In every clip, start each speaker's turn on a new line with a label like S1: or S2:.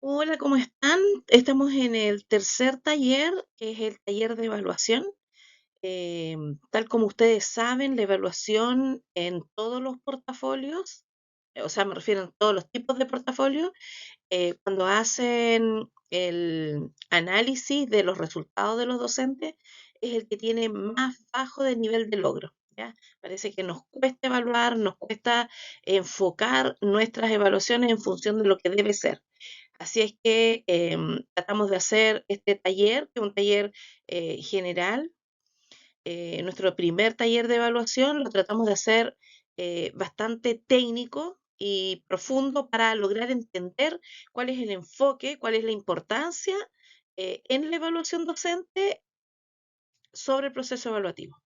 S1: Hola, ¿cómo están? Estamos en el tercer taller, que es el taller de evaluación. Tal como ustedes saben, la evaluación en todos los portafolios, o sea, me refiero a todos los tipos de portafolios, cuando hacen el análisis de los resultados de los docentes, es el que tiene más bajo de nivel de logro, ¿ya? Parece que nos cuesta evaluar, nos cuesta enfocar nuestras evaluaciones en función de lo que debe ser. Así es que tratamos de hacer este taller, que es un taller general. Nuestro primer taller de evaluación lo tratamos de hacer bastante técnico y profundo para lograr entender cuál es el enfoque, cuál es la importancia en la evaluación docente sobre el proceso evaluativo.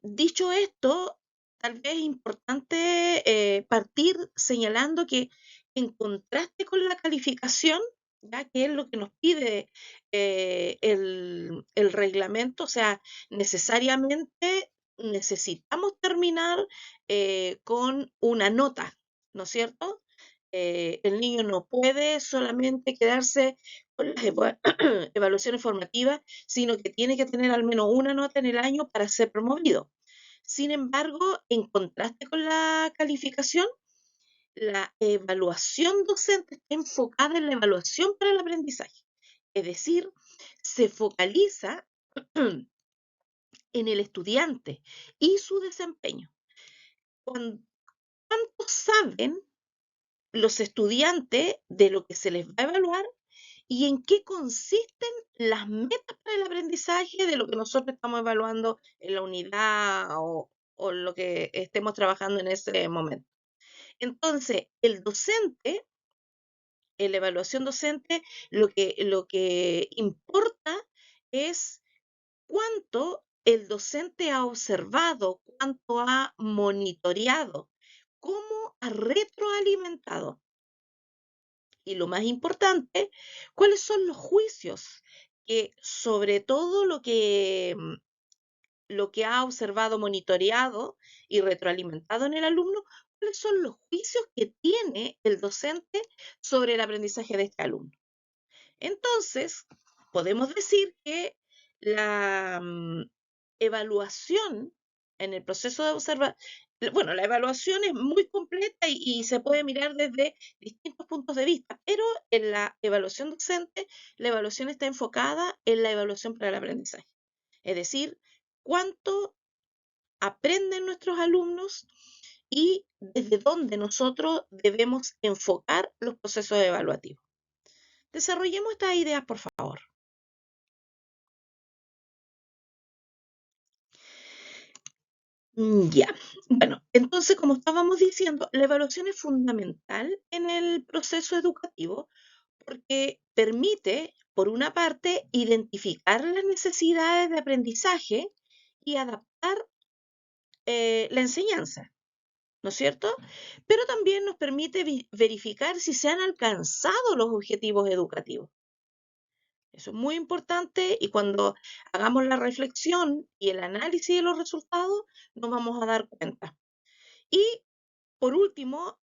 S1: Dicho esto, tal vez es importante partir señalando que en contraste con la calificación, ya que es lo que nos pide el reglamento, o sea, necesariamente necesitamos terminar con una nota, ¿no es cierto? El niño no puede solamente quedarse con las evaluaciones formativas, sino que tiene que tener al menos una nota en el año para ser promovido. Sin embargo, en contraste con la calificación, la evaluación docente está enfocada en la evaluación para el aprendizaje. Es decir, se focaliza en el estudiante y su desempeño. ¿Cuánto saben los estudiantes de lo que se les va a evaluar y en qué consisten las metas para el aprendizaje de lo que nosotros estamos evaluando en la unidad o lo que estemos trabajando en ese momento? Entonces, el docente, en la evaluación docente, lo que importa es cuánto el docente ha observado, cuánto ha monitoreado, cómo ha retroalimentado. Y lo más importante, ¿cuáles son los juicios que sobre todo lo que ha observado, monitoreado y retroalimentado en el alumno, cuáles son los juicios que tiene el docente sobre el aprendizaje de este alumno? Entonces, podemos decir que la evaluación en el proceso de observación, bueno, la evaluación es muy completa y se puede mirar desde distintos puntos de vista, pero en la evaluación docente, la evaluación está enfocada en la evaluación para el aprendizaje. Es decir, cuánto aprenden nuestros alumnos y desde dónde nosotros debemos enfocar los procesos evaluativos. Desarrollemos estas ideas, por favor. Ya. Bueno, entonces, como estábamos diciendo, la evaluación es fundamental en el proceso educativo porque permite, por una parte, identificar las necesidades de aprendizaje y adaptar la enseñanza, ¿no es cierto? Pero también nos permite verificar si se han alcanzado los objetivos educativos. Eso es muy importante y cuando hagamos la reflexión y el análisis de los resultados, nos vamos a dar cuenta. Y por último,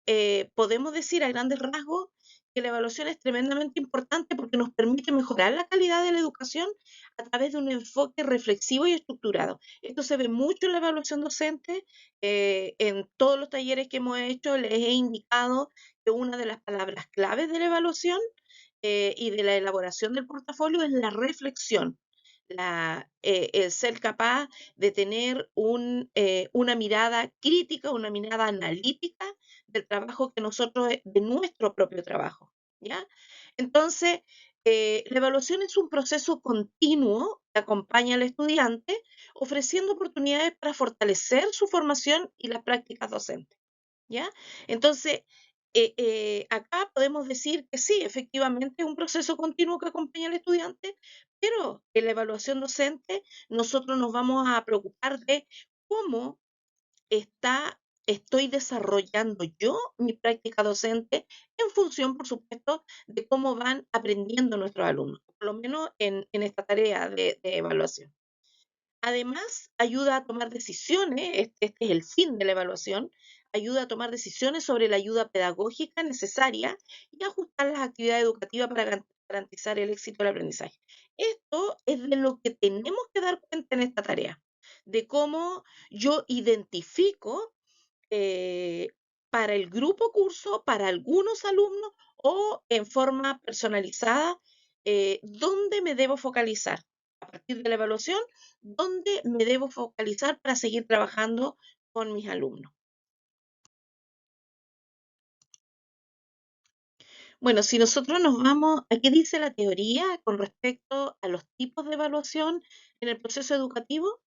S1: podemos decir a grandes rasgos que la evaluación es tremendamente importante porque nos permite mejorar la calidad de la educación a través de un enfoque reflexivo y estructurado. Esto se ve mucho en la evaluación docente. En todos los talleres que hemos hecho les he indicado que una de las palabras claves de la evaluación y de la elaboración del portafolio es la reflexión, el ser capaz de tener una mirada crítica, una mirada analítica del trabajo que nosotros, de nuestro propio trabajo, ¿ya? Entonces, la evaluación es un proceso continuo que acompaña al estudiante, ofreciendo oportunidades para fortalecer su formación y las prácticas docentes, ¿ya? Entonces, acá podemos decir que sí, efectivamente es un proceso continuo que acompaña al estudiante, pero en la evaluación docente nosotros nos vamos a preocupar de cómo estoy desarrollando yo mi práctica docente en función, por supuesto, de cómo van aprendiendo nuestros alumnos, por lo menos en esta tarea de evaluación. Además, ayuda a tomar decisiones, este es el fin de la evaluación, ayuda a tomar decisiones sobre la ayuda pedagógica necesaria y ajustar las actividades educativas para garantizar el éxito del aprendizaje. Esto es de lo que tenemos que dar cuenta en esta tarea, de cómo yo identifico eh, para el grupo curso, para algunos alumnos o en forma personalizada, dónde me debo focalizar. A partir de la evaluación, dónde me debo focalizar para seguir trabajando con mis alumnos. Bueno, si nosotros nos vamos a qué dice la teoría con respecto a los tipos de evaluación en el proceso educativo,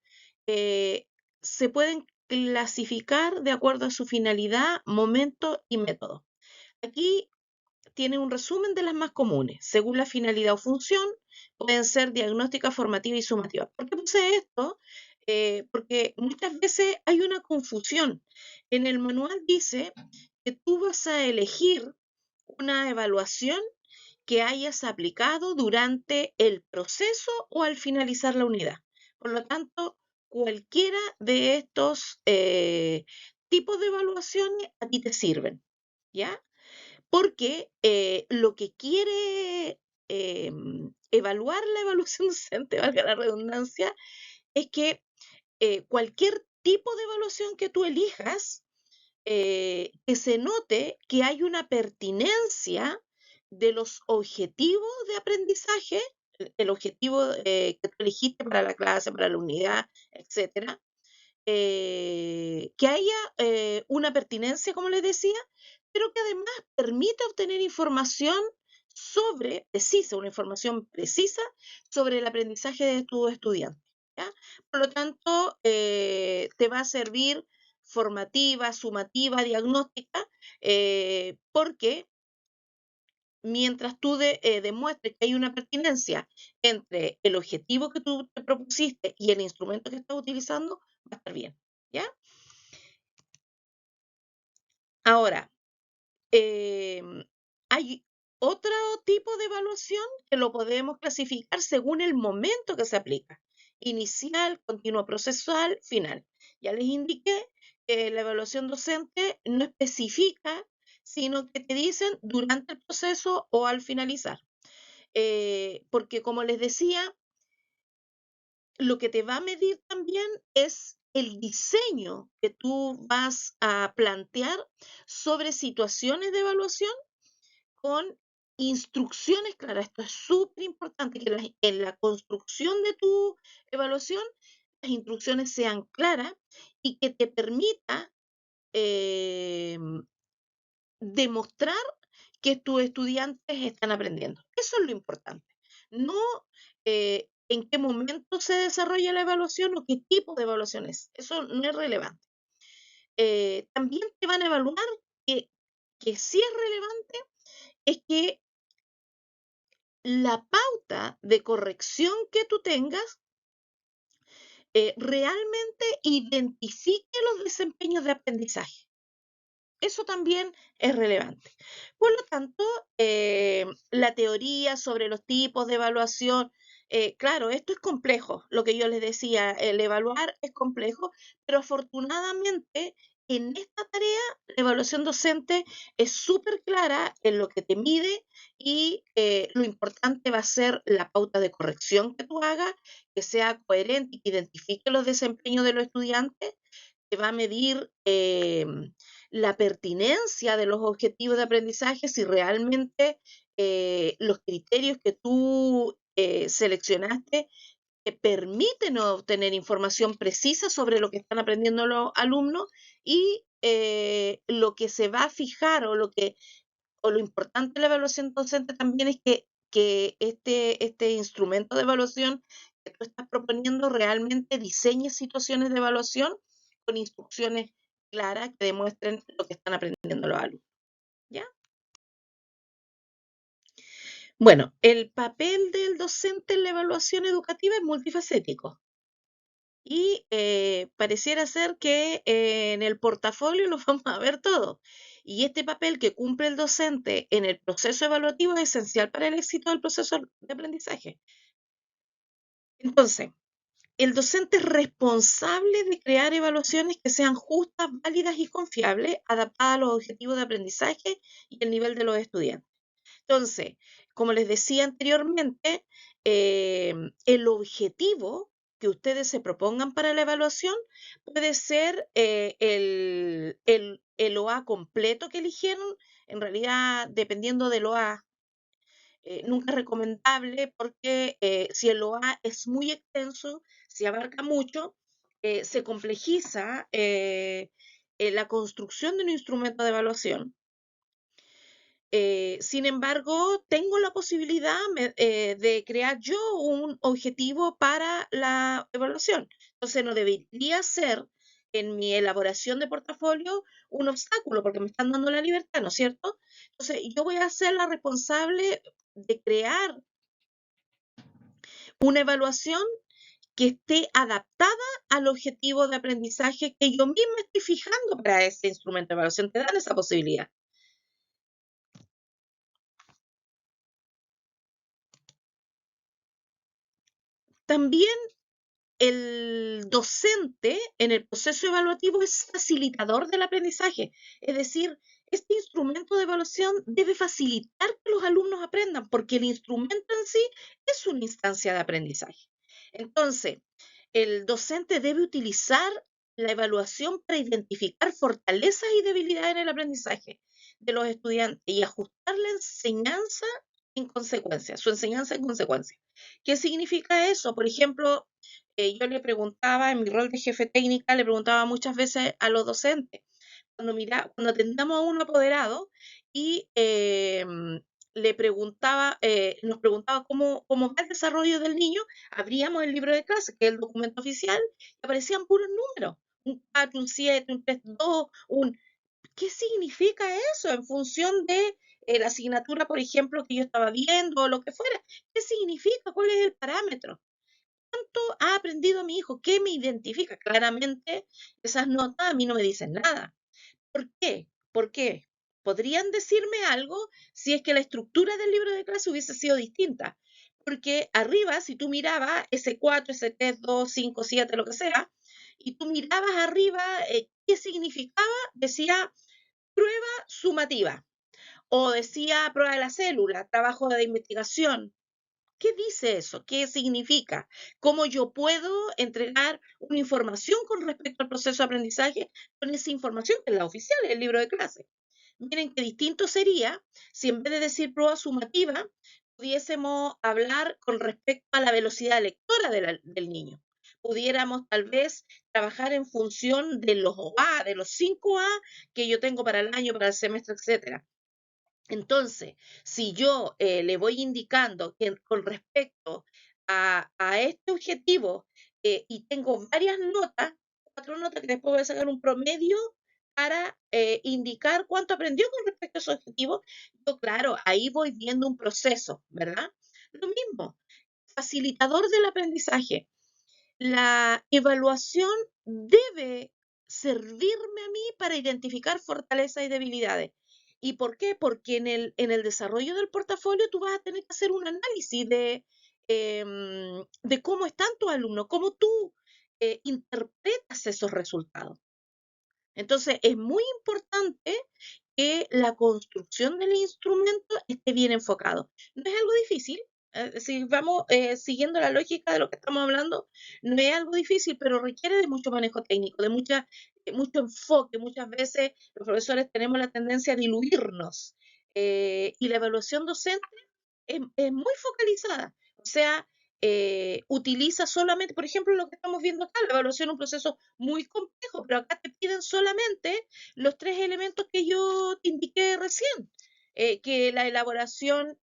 S1: eh, se pueden clasificar de acuerdo a su finalidad, momento y método. Aquí tiene un resumen de las más comunes. Según la finalidad o función, pueden ser diagnósticas, formativas y sumativas. ¿Por qué puse esto? Porque muchas veces hay una confusión. En el manual dice que tú vas a elegir una evaluación que hayas aplicado durante el proceso o al finalizar la unidad. Por lo tanto, cualquiera de estos tipos de evaluaciones a ti te sirven, ¿ya? Porque lo que quiere evaluar la evaluación docente, valga la redundancia, es que cualquier tipo de evaluación que tú elijas, que se note que hay una pertinencia de los objetivos de aprendizaje, el objetivo que tú elegiste para la clase, para la unidad, etcétera, que haya una pertinencia, como les decía, pero que además permita obtener información precisa, una información precisa sobre el aprendizaje de tu estudiante, ¿ya? Por lo tanto, te va a servir formativa, sumativa, diagnóstica, porque mientras tú demuestres que hay una pertinencia entre el objetivo que tú te propusiste y el instrumento que estás utilizando, va a estar bien, ¿ya? Ahora, hay otro tipo de evaluación que lo podemos clasificar según el momento que se aplica. Inicial, continuo procesual, final. Ya les indiqué que la evaluación docente no especifica, sino que te dicen durante el proceso o al finalizar. Porque como les decía, lo que te va a medir también es el diseño que tú vas a plantear sobre situaciones de evaluación con instrucciones claras. Esto es súper importante, que en la construcción de tu evaluación las instrucciones sean claras y que te permita demostrar que tus estudiantes están aprendiendo. Eso es lo importante. No en qué momento se desarrolla la evaluación o qué tipo de evaluación es. Eso no es relevante. También te van a evaluar que sí es relevante, es que la pauta de corrección que tú tengas realmente identifique los desempeños de aprendizaje. Eso también es relevante. Por lo tanto, la teoría sobre los tipos de evaluación, claro, esto es complejo, lo que yo les decía, el evaluar es complejo, pero afortunadamente en esta tarea la evaluación docente es súper clara en lo que te mide y lo importante va a ser la pauta de corrección que tú hagas, que sea coherente y que identifique los desempeños de los estudiantes, que va a medir la pertinencia de los objetivos de aprendizaje, si realmente los criterios que tú seleccionaste te permiten obtener información precisa sobre lo que están aprendiendo los alumnos y lo que se va a fijar o lo importante de la evaluación docente también es que este instrumento de evaluación que tú estás proponiendo realmente diseñe situaciones de evaluación con instrucciones claras que demuestren lo que están aprendiendo los alumnos, ¿ya? Bueno, el papel del docente en la evaluación educativa es multifacético y pareciera ser que en el portafolio lo vamos a ver todo. Y este papel que cumple el docente en el proceso evaluativo es esencial para el éxito del proceso de aprendizaje. Entonces, el docente es responsable de crear evaluaciones que sean justas, válidas y confiables, adaptadas a los objetivos de aprendizaje y el nivel de los estudiantes. Entonces, como les decía anteriormente, el objetivo que ustedes se propongan para la evaluación puede ser el OA completo que eligieron. En realidad, dependiendo del OA, nunca es recomendable porque si el OA es muy extenso, si abarca mucho, se complejiza la construcción de un instrumento de evaluación. Sin embargo, tengo la posibilidad de crear yo un objetivo para la evaluación. Entonces, no debería ser en mi elaboración de portafolio un obstáculo, porque me están dando la libertad, ¿no es cierto? Entonces, yo voy a ser la responsable de crear una evaluación que esté adaptada al objetivo de aprendizaje que yo misma estoy fijando para ese instrumento de evaluación. Te dan esa posibilidad. También el docente en el proceso evaluativo es facilitador del aprendizaje, es decir, este instrumento de evaluación debe facilitar que los alumnos aprendan, porque el instrumento en sí es una instancia de aprendizaje. Entonces, el docente debe utilizar la evaluación para identificar fortalezas y debilidades en el aprendizaje de los estudiantes y ajustar la enseñanza en consecuencia, su enseñanza en consecuencia. ¿Qué significa eso? Por ejemplo, yo le preguntaba, en mi rol de jefe técnica, le preguntaba muchas veces a los docentes, cuando atendíamos a un apoderado y nos preguntaba cómo va el desarrollo del niño, abríamos el libro de clase, que es el documento oficial, y aparecían puros números, un 4, un 7, un 3, 2, un... ¿Qué significa eso en función de la asignatura, por ejemplo, que yo estaba viendo o lo que fuera? ¿Qué significa? ¿Cuál es el parámetro? ¿Cuánto ha aprendido mi hijo? ¿Qué me identifica? Claramente, esas notas a mí no me dicen nada. ¿Por qué? ¿Por qué? ¿Podrían decirme algo si es que la estructura del libro de clase hubiese sido distinta? Porque arriba, si tú mirabas S4, S3, 2, 5, 7, lo que sea, y tú mirabas arriba qué significaba, decía prueba sumativa o decía prueba de la célula, trabajo de investigación. ¿Qué dice eso? ¿Qué significa? ¿Cómo yo puedo entregar una información con respecto al proceso de aprendizaje con esa información que es la oficial, el libro de clase? Miren qué distinto sería si en vez de decir prueba sumativa, pudiésemos hablar con respecto a la velocidad lectora del niño. Pudiéramos tal vez trabajar en función de los OA, de los 5A que yo tengo para el año, para el semestre, etcétera. Entonces, si yo le voy indicando que con respecto a este objetivo y tengo varias notas, 4 notas que después voy a sacar un promedio para indicar cuánto aprendió con respecto a su objetivo, yo claro, ahí voy viendo un proceso, ¿verdad? Lo mismo, facilitador del aprendizaje. La evaluación debe servirme a mí para identificar fortalezas y debilidades. ¿Y por qué? Porque en el desarrollo del portafolio tú vas a tener que hacer un análisis de cómo están tus alumnos, cómo tú interpretas esos resultados. Entonces, es muy importante que la construcción del instrumento esté bien enfocado. No es algo difícil, si vamos siguiendo la lógica de lo que estamos hablando, no es algo difícil, pero requiere de mucho manejo técnico, mucho enfoque. Muchas veces los profesores tenemos la tendencia a diluirnos y la evaluación docente es muy focalizada. O sea, utiliza solamente, por ejemplo, lo que estamos viendo acá, la evaluación es un proceso muy complejo, pero acá te piden solamente los 3 elementos que yo te indiqué recién, que la elaboración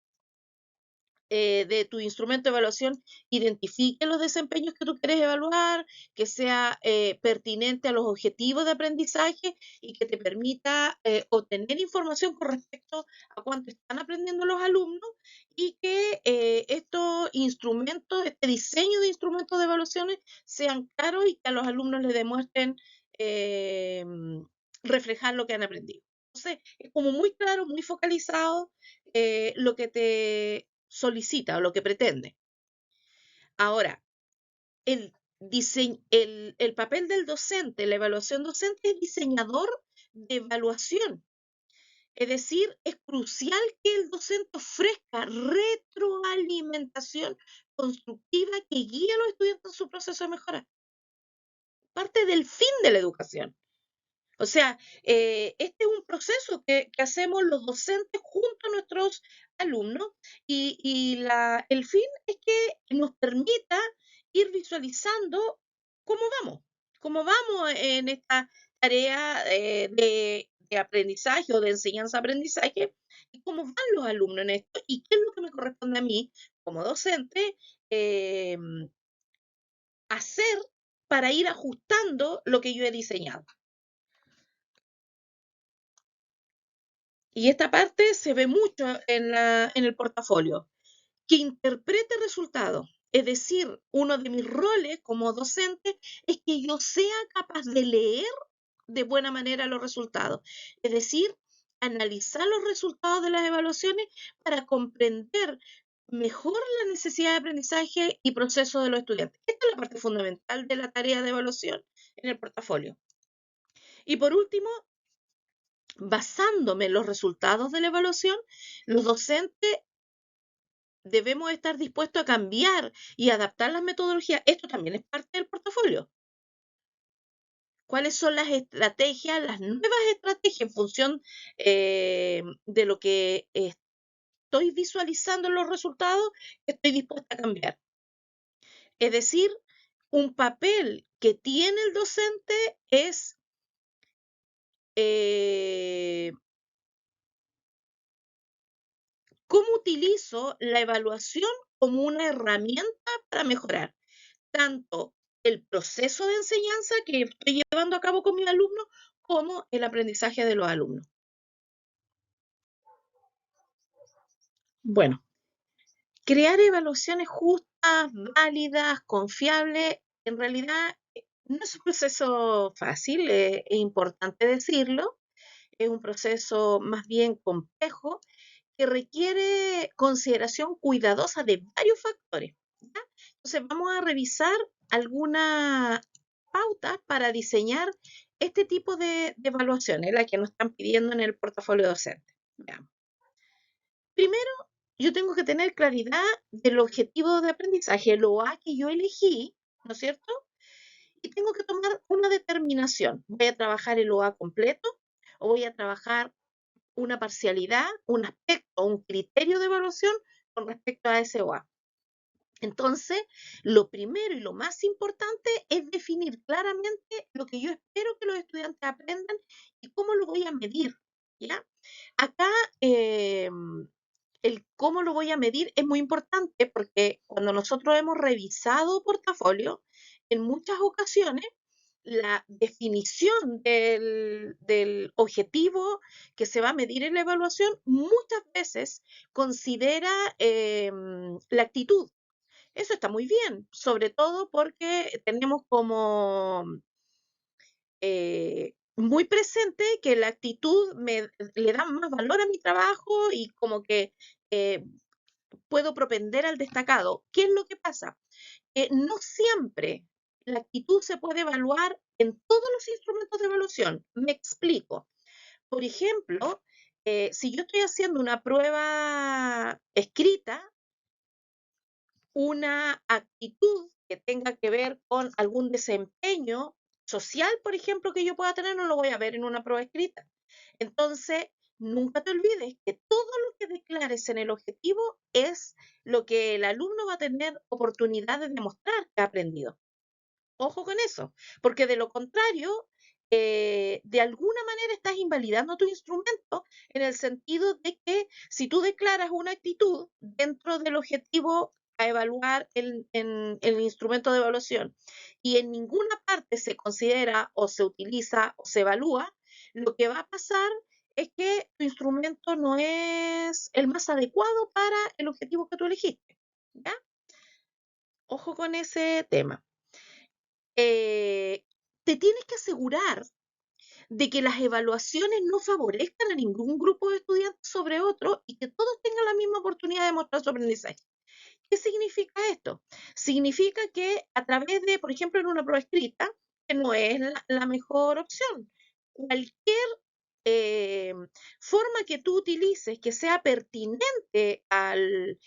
S1: de tu instrumento de evaluación identifique los desempeños que tú quieres evaluar, que sea pertinente a los objetivos de aprendizaje y que te permita obtener información con respecto a cuánto están aprendiendo los alumnos y que estos instrumentos, este diseño de instrumentos de evaluaciones sean claros y que a los alumnos les demuestren eh, reflejar lo que han aprendido. Entonces, es como muy claro, muy focalizado lo que te solicita o lo que pretende. Ahora, el el papel del docente, la evaluación docente es diseñador de evaluación. Es decir, es crucial que el docente ofrezca retroalimentación constructiva que guíe a los estudiantes en su proceso de mejora. Parte del fin de la educación. O sea, este es un proceso que hacemos los docentes junto a nuestros alumnos y el fin es que nos permita ir visualizando cómo cómo vamos en esta tarea de aprendizaje o de enseñanza-aprendizaje y cómo van los alumnos en esto y qué es lo que me corresponde a mí como docente eh, hacer para ir ajustando lo que yo he diseñado. Y esta parte se ve mucho en el portafolio, que interprete resultados. Es decir, uno de mis roles como docente es que yo sea capaz de leer de buena manera los resultados. Es decir, analizar los resultados de las evaluaciones para comprender mejor la necesidad de aprendizaje y proceso de los estudiantes. Esta es la parte fundamental de la tarea de evaluación en el portafolio. Y por último, basándome en los resultados de la evaluación, los docentes debemos estar dispuestos a cambiar y adaptar las metodologías. Esto también es parte del portafolio. ¿Cuáles son las estrategias, las nuevas estrategias en función de lo que estoy visualizando en los resultados que estoy dispuesta a cambiar? Es decir, un papel que tiene el docente es ¿cómo utilizo la evaluación como una herramienta para mejorar tanto el proceso de enseñanza que estoy llevando a cabo con mis alumnos como el aprendizaje de los alumnos? Bueno, crear evaluaciones justas, válidas, confiables, en realidad no es un proceso fácil, es importante decirlo, es un proceso más bien complejo que requiere consideración cuidadosa de varios factores. ¿Ya? Entonces vamos a revisar algunas pautas para diseñar este tipo de evaluaciones, las que nos están pidiendo en el portafolio docente. Veamos. Primero, yo tengo que tener claridad del objetivo de aprendizaje, el OA que yo elegí, ¿no es cierto? Y tengo que tomar una determinación. ¿Voy a trabajar el OA completo o voy a trabajar una parcialidad, un aspecto, un criterio de evaluación con respecto a ese OA? Entonces, lo primero y lo más importante es definir claramente lo que yo espero que los estudiantes aprendan y cómo lo voy a medir, ¿ya? Acá, el cómo lo voy a medir es muy importante porque cuando nosotros hemos revisado portafolio, en muchas ocasiones la definición del objetivo que se va a medir en la evaluación muchas veces considera la actitud. Eso está muy bien, sobre todo porque tenemos como muy presente que la actitud le da más valor a mi trabajo y como que eh, puedo propender al destacado. ¿Qué es lo que pasa? No siempre la actitud se puede evaluar en todos los instrumentos de evaluación. Me explico. Por ejemplo, si yo estoy haciendo una prueba escrita, una actitud que tenga que ver con algún desempeño social, por ejemplo, que yo pueda tener, no lo voy a ver en una prueba escrita. Entonces, nunca te olvides que todo lo que declares en el objetivo es lo que el alumno va a tener oportunidad de demostrar que ha aprendido. Ojo con eso, porque de lo contrario, de alguna manera estás invalidando tu instrumento en el sentido de que si tú declaras una actitud dentro del objetivo a evaluar en el instrumento de evaluación y en ninguna parte se considera o se utiliza o se evalúa, lo que va a pasar es que tu instrumento no es el más adecuado para el objetivo que tú elegiste. ¿Ya? Ojo con ese tema. Te tienes que asegurar de que las evaluaciones no favorezcan a ningún grupo de estudiantes sobre otro y que todos tengan la misma oportunidad de mostrar su aprendizaje. ¿Qué significa esto? Significa que a través de, por ejemplo, en una prueba escrita, que no es la mejor opción, cualquier eh, forma que tú utilices que sea pertinente al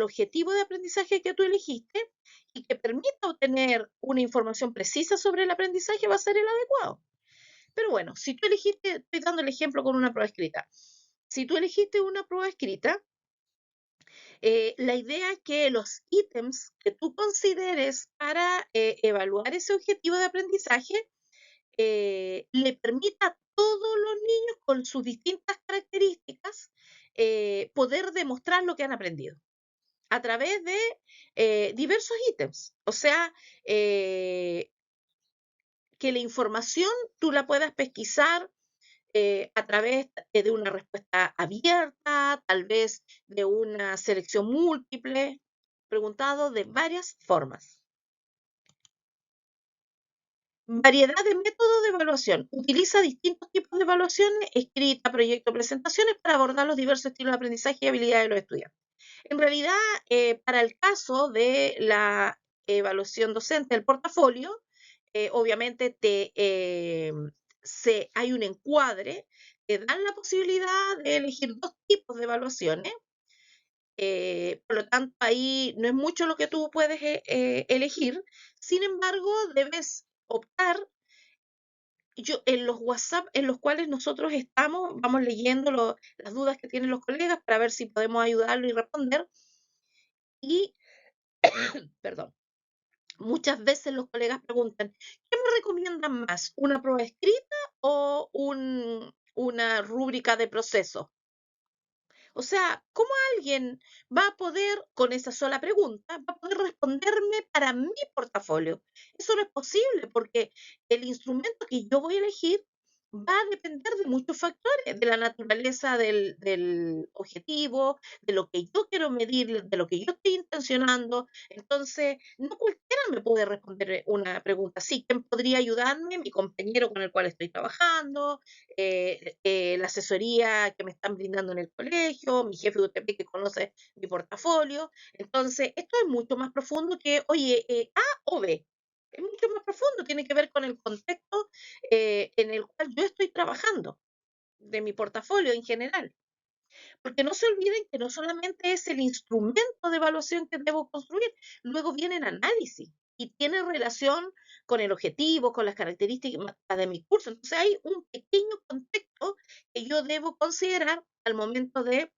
S1: objetivo de aprendizaje que tú elegiste y que permita obtener una información precisa sobre el aprendizaje va a ser el adecuado. Pero bueno, si tú elegiste, estoy dando el ejemplo con una prueba escrita, si tú elegiste una prueba escrita, la idea es que los ítems que tú consideres para evaluar ese objetivo de aprendizaje le permita a todos los niños con sus distintas características poder demostrar lo que han aprendido a través de diversos ítems. O sea, que la información tú la puedas pesquisar a través de una respuesta abierta, tal vez de una selección múltiple, preguntado de varias formas. Variedad de métodos de evaluación. Utiliza distintos tipos de evaluaciones, escrita, proyecto, presentaciones, para abordar los diversos estilos de aprendizaje y habilidades de los estudiantes. En realidad, para el caso de la evaluación docente del portafolio, obviamente hay un encuadre que dan la posibilidad de elegir dos tipos de evaluaciones. Por lo tanto, ahí no es mucho lo que tú puedes elegir. Sin embargo, debes optar. Yo en los WhatsApp en los cuales nosotros estamos, vamos leyendo las dudas que tienen los colegas para ver si podemos ayudarlo y responder. Y, perdón, muchas veces los colegas preguntan, ¿qué me recomiendan más? ¿Una prueba escrita o una rúbrica de proceso? O sea, ¿cómo alguien va a poder, con esa sola pregunta, va a poder responderme para mi portafolio? Eso no es posible porque el instrumento que yo voy a elegir va a depender de muchos factores, de la naturaleza del objetivo, de lo que yo quiero medir, de lo que yo estoy intencionando. Entonces, no cualquiera me puede responder una pregunta así. ¿Quién podría ayudarme? Mi compañero con el cual estoy trabajando, la asesoría que me están brindando en el colegio, mi jefe de UTP que conoce mi portafolio. Entonces, esto es mucho más profundo que, oye, A o B. Es mucho más profundo, tiene que ver con el contexto en el cual yo estoy trabajando, de mi portafolio en general. Porque no se olviden que no solamente es el instrumento de evaluación que debo construir, luego viene el análisis y tiene relación con el objetivo, con las características de mi curso. Entonces hay un pequeño contexto que yo debo considerar al momento de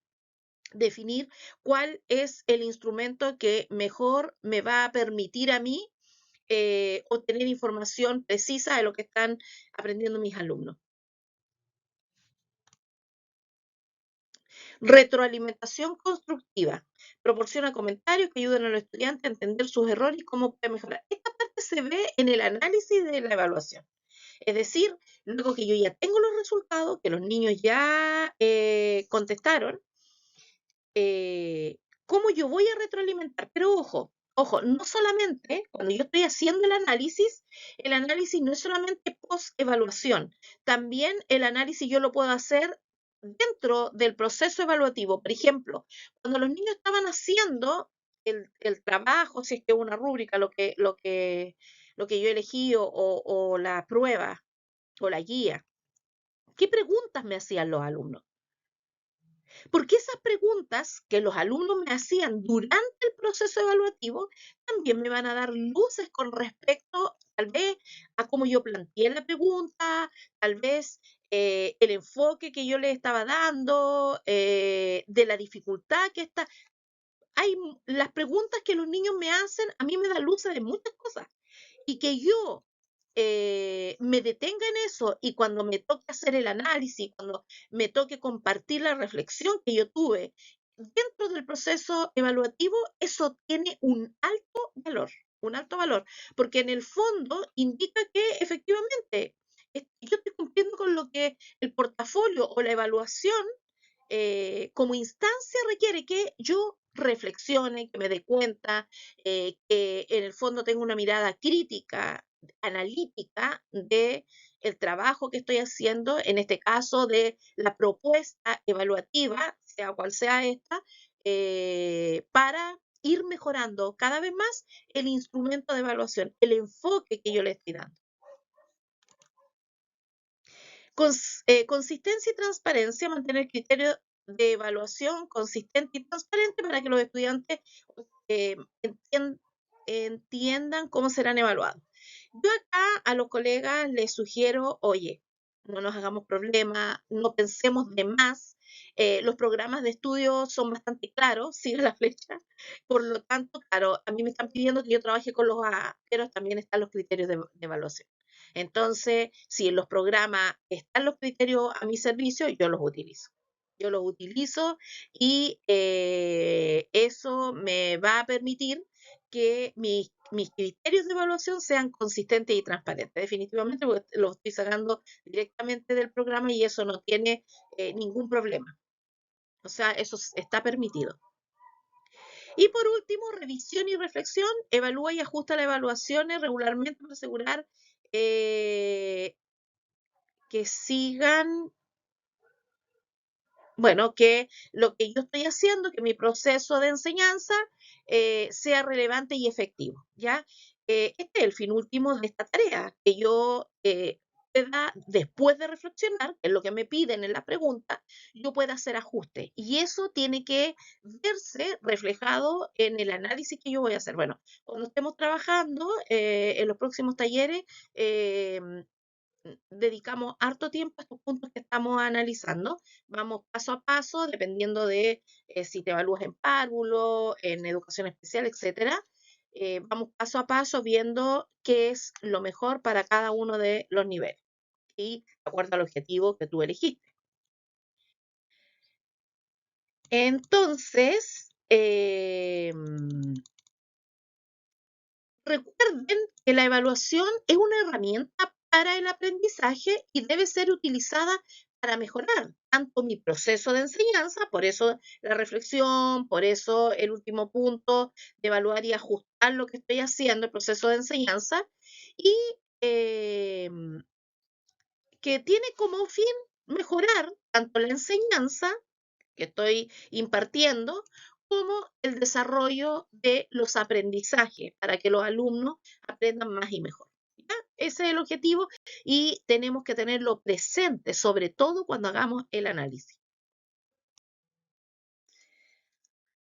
S1: definir cuál es el instrumento que mejor me va a permitir a mí obtener información precisa de lo que están aprendiendo mis alumnos. Retroalimentación constructiva. Proporciona comentarios que ayuden a los estudiantes a entender sus errores y cómo puede mejorar. Esta parte se ve en el análisis de la evaluación. Es decir, luego que yo ya tengo los resultados, que los niños ya contestaron, cómo yo voy a retroalimentar. Pero ojo, ojo, no solamente cuando yo estoy haciendo el análisis no es solamente post-evaluación, también el análisis yo lo puedo hacer dentro del proceso evaluativo. Por ejemplo, cuando los niños estaban haciendo el trabajo, si es que una rúbrica, lo que yo elegí o la prueba o la guía, ¿qué preguntas me hacían los alumnos? Porque esas preguntas que los alumnos me hacían durante el proceso evaluativo también me van a dar luces con respecto, tal vez, a cómo yo planteé la pregunta, tal vez el enfoque que yo le estaba dando, de la dificultad que está. Las preguntas que los niños me hacen, a mí me dan luces de muchas cosas. Y que yo me detenga en eso y cuando me toque hacer el análisis, cuando me toque compartir la reflexión que yo tuve dentro del proceso evaluativo, eso tiene un alto valor, porque en el fondo indica que efectivamente yo estoy cumpliendo con lo que el portafolio o la evaluación como instancia requiere que yo reflexione, que me dé cuenta, que en el fondo tenga una mirada crítica, analítica de el trabajo que estoy haciendo, en este caso de la propuesta evaluativa, sea cual sea esta, para ir mejorando cada vez más el instrumento de evaluación, el enfoque que yo le estoy dando. Consistencia y transparencia, mantener criterio de evaluación consistente y transparente para que los estudiantes eh, entiendan cómo serán evaluados. Yo acá a los colegas les sugiero, oye, no nos hagamos problemas, no pensemos de más. Los programas de estudio son bastante claros, sigue la flecha. Por lo tanto, claro, a mí me están pidiendo que yo trabaje con los A, pero también están los criterios de evaluación. Entonces, si en los programas están los criterios a mi servicio, yo los utilizo. Yo los utilizo y eso me va a permitir que mis criterios de evaluación sean consistentes y transparentes, definitivamente, porque lo estoy sacando directamente del programa y eso no tiene ningún problema. O sea, eso está permitido. Y por último, revisión y reflexión. Evalúa y ajusta las evaluaciones regularmente para asegurar eh, que sigan, bueno, que lo que yo estoy haciendo, que mi proceso de enseñanza sea relevante y efectivo, ¿ya? Este es el fin último de esta tarea, que yo pueda, después de reflexionar, que es lo que me piden en la pregunta, yo pueda hacer ajustes. Y eso tiene que verse reflejado en el análisis que yo voy a hacer. Bueno, cuando estemos trabajando en los próximos talleres, eh, dedicamos harto tiempo a estos puntos que estamos analizando. Vamos paso a paso, dependiendo de si te evalúas en párvulo, en educación especial, etcétera. Vamos paso a paso viendo qué es lo mejor para cada uno de los niveles y de acuerdo al objetivo que tú elegiste. Entonces, recuerden que la evaluación es una herramienta para el aprendizaje y debe ser utilizada para mejorar tanto mi proceso de enseñanza, por eso la reflexión, por eso el último punto de evaluar y ajustar lo que estoy haciendo, el proceso de enseñanza, y eh, que tiene como fin mejorar tanto la enseñanza que estoy impartiendo, como el desarrollo de los aprendizajes para que los alumnos aprendan más y mejor. ¿Ya? Ese es el objetivo y tenemos que tenerlo presente, sobre todo cuando hagamos el análisis.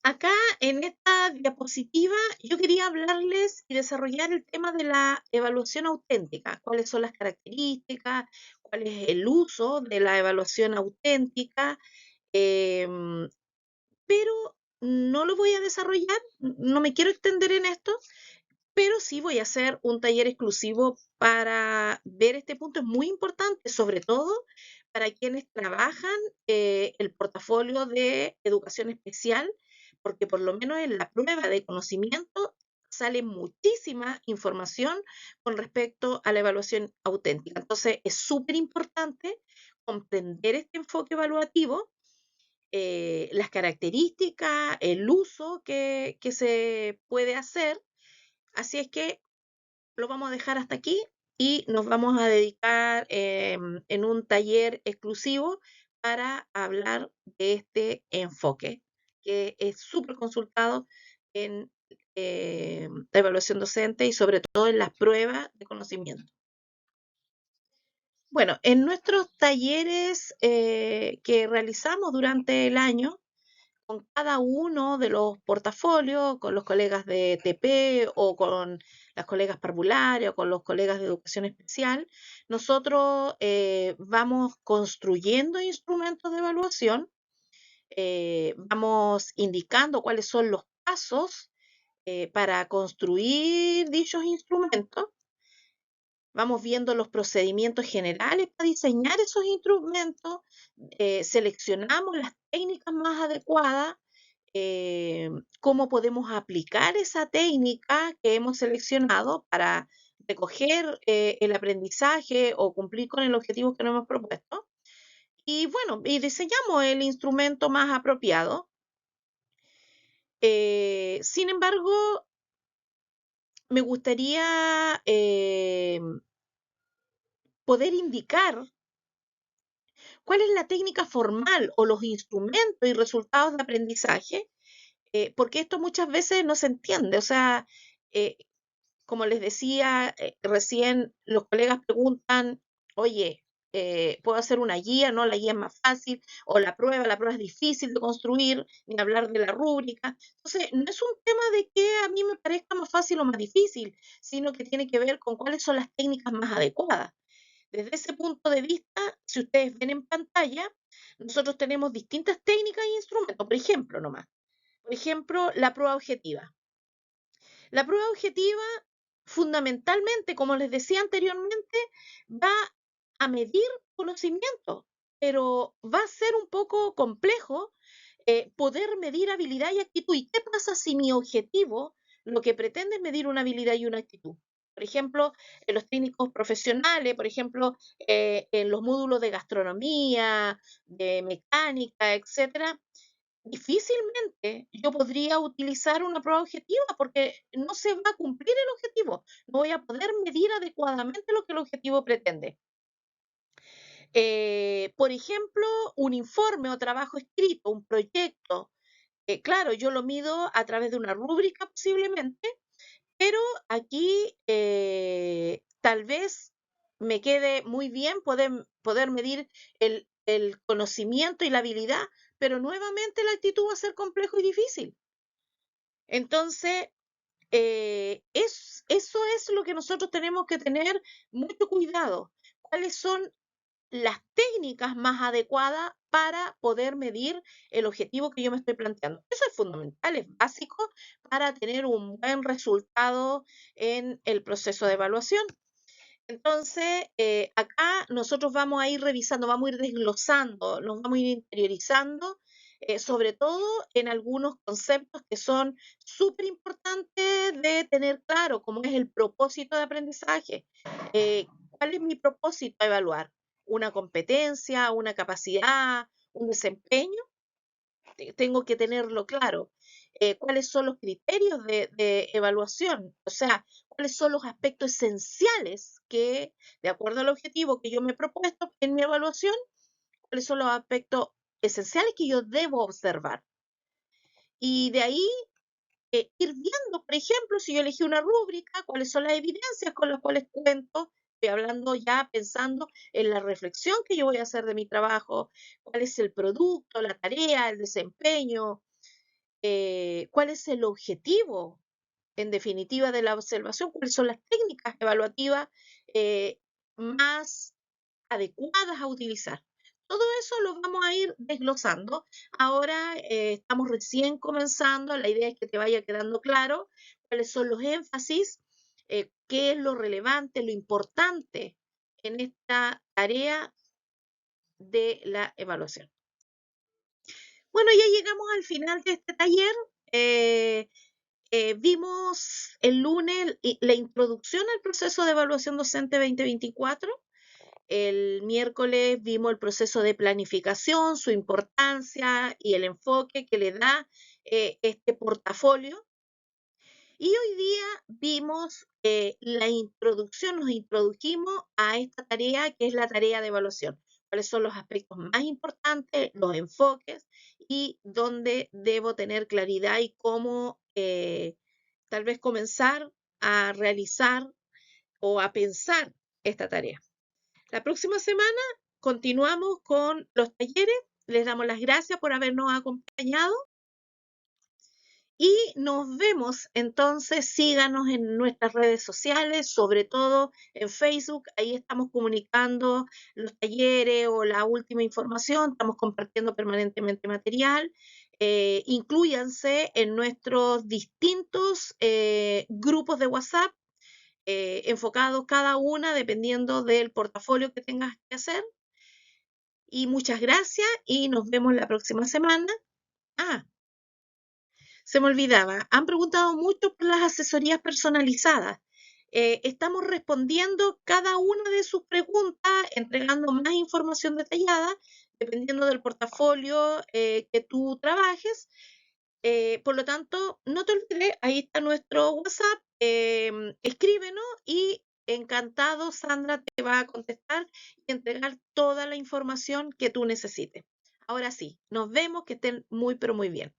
S1: Acá en esta diapositiva yo quería hablarles y desarrollar el tema de la evaluación auténtica, cuáles son las características, cuál es el uso de la evaluación auténtica, em, pero no lo voy a desarrollar, no me quiero extender en esto, pero sí voy a hacer un taller exclusivo para ver este punto. Es muy importante, sobre todo para quienes trabajan el portafolio de educación especial, porque por lo menos en la prueba de conocimiento sale muchísima información con respecto a la evaluación auténtica. Entonces, es súper importante comprender este enfoque evaluativo, las características, el uso que se puede hacer. Así es que lo vamos a dejar hasta aquí y nos vamos a dedicar en un taller exclusivo para hablar de este enfoque, que es súper consultado en la evaluación docente y sobre todo en las pruebas de conocimiento. Bueno, en nuestros talleres que realizamos durante el año, con cada uno de los portafolios, con los colegas de TP o con las colegas parvularias o con los colegas de educación especial, nosotros vamos construyendo instrumentos de evaluación, vamos indicando cuáles son los pasos para construir dichos instrumentos. Vamos viendo los procedimientos generales para diseñar esos instrumentos, seleccionamos las técnicas más adecuadas, eh, cómo podemos aplicar esa técnica que hemos seleccionado para recoger el aprendizaje o cumplir con el objetivo que nos hemos propuesto. Y bueno, y diseñamos el instrumento más apropiado. Sin embargo, me gustaría poder indicar cuál es la técnica formal o los instrumentos y resultados de aprendizaje porque esto muchas veces no se entiende. O sea, eh, como les decía recién, los colegas preguntan, oye, ¿puedo hacer una guía? No, la guía es más fácil, o la prueba es difícil de construir, ni hablar de la rúbrica. Entonces, no es un tema de que a mí me parezca más fácil o más difícil, sino que tiene que ver con cuáles son las técnicas más adecuadas. Desde ese punto de vista, si ustedes ven en pantalla, nosotros tenemos distintas técnicas e instrumentos. Por ejemplo, nomás. Por ejemplo, la prueba objetiva. La prueba objetiva, fundamentalmente, como les decía anteriormente, va a medir conocimiento, pero va a ser un poco complejo poder medir habilidad y actitud. ¿Y qué pasa si mi objetivo, lo que pretende es medir una habilidad y una actitud? Por ejemplo, en los técnicos profesionales, por ejemplo, en los módulos de gastronomía, de mecánica, etcétera, difícilmente yo podría utilizar una prueba objetiva porque no se va a cumplir el objetivo. No voy a poder medir adecuadamente lo que el objetivo pretende. Por ejemplo, un informe o trabajo escrito, un proyecto. Claro, yo lo mido a través de una rúbrica posiblemente, pero aquí tal vez me quede muy bien poder medir el conocimiento y la habilidad, pero nuevamente la actitud va a ser complejo y difícil. Entonces, eso es lo que nosotros tenemos que tener mucho cuidado. ¿Cuáles son las técnicas más adecuadas para poder medir el objetivo que yo me estoy planteando? Eso es fundamental, es básico para tener un buen resultado en el proceso de evaluación. Entonces, acá nosotros vamos a ir revisando, vamos a ir desglosando, nos vamos a ir interiorizando, sobre todo en algunos conceptos que son súper importantes de tener claro, como es el propósito de aprendizaje. ¿Cuál es mi propósito a evaluar? ¿Una competencia, una capacidad, un desempeño? Tengo que tenerlo claro. ¿Cuáles son los criterios de evaluación? O sea, cuáles son los aspectos esenciales que, de acuerdo al objetivo que yo me he propuesto en mi evaluación, cuáles son los aspectos esenciales que yo debo observar. Y de ahí ir viendo, por ejemplo, si yo elegí una rúbrica, cuáles son las evidencias con las cuales cuento. Estoy hablando ya pensando en la reflexión que yo voy a hacer de mi trabajo, cuál es el producto, la tarea, el desempeño, cuál es el objetivo, en definitiva, de la observación, cuáles son las técnicas evaluativas eh, más adecuadas a utilizar. Todo eso lo vamos a ir desglosando. Ahora estamos recién comenzando, la idea es que te vaya quedando claro cuáles son los énfasis, qué es lo relevante, lo importante en esta tarea de la evaluación. Bueno, ya llegamos al final de este taller. Eh, Vimos el lunes la introducción al proceso de evaluación docente 2024. El miércoles vimos el proceso de planificación, su importancia y el enfoque que le da este portafolio. Y hoy día vimos la introducción, nos introdujimos a esta tarea que es la tarea de evaluación. Cuáles son los aspectos más importantes, los enfoques y dónde debo tener claridad y cómo tal vez comenzar a realizar o a pensar esta tarea. La próxima semana continuamos con los talleres. Les damos las gracias por habernos acompañado y nos vemos. Entonces, síganos en nuestras redes sociales, sobre todo en Facebook. Ahí estamos comunicando los talleres o la última información. Estamos compartiendo permanentemente material. Inclúyanse en nuestros distintos grupos de WhatsApp, enfocados cada una dependiendo del portafolio que tengas que hacer. Y muchas gracias y nos vemos la próxima semana. Ah, se me olvidaba, han preguntado mucho por las asesorías personalizadas. Estamos respondiendo cada una de sus preguntas, entregando más información detallada, dependiendo del portafolio que tú trabajes. Por lo tanto, no te olvides, ahí está nuestro WhatsApp, escríbenos y encantado Sandra te va a contestar y entregar toda la información que tú necesites. Ahora sí, nos vemos, que estén muy, pero muy bien.